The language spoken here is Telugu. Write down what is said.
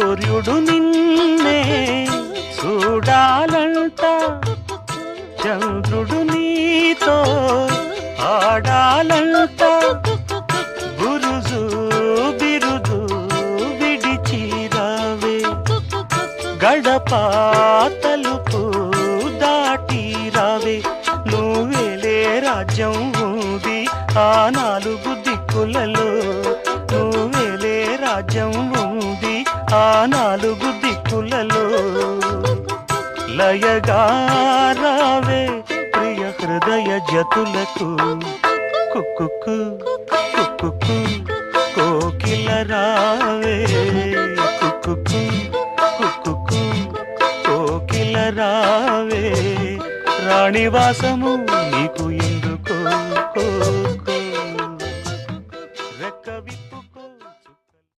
సూర్యుడు నిన్నే చూడాలంట, చంద్రుడు నీతో ఆడాలంట, బురుజు బిరుదు విడిచిరావే, గడప తలుపు దాటి రావే, నువ్వేలే రాజ్యం ఉంది ఆ నాలుగు దిక్కులలో, నువ్వేలే రాజ్యం ఉంది ఆ నాలుగు దిక్కులలో, లయగా రావే ప్రియ హృదయ జతులకు, కుక్కుకు కుక్కుకు కోకిల రావే, కుక్కుకు కుక్కుకు కోకిల రావే, రాణివాసము నీకు ఎందుకో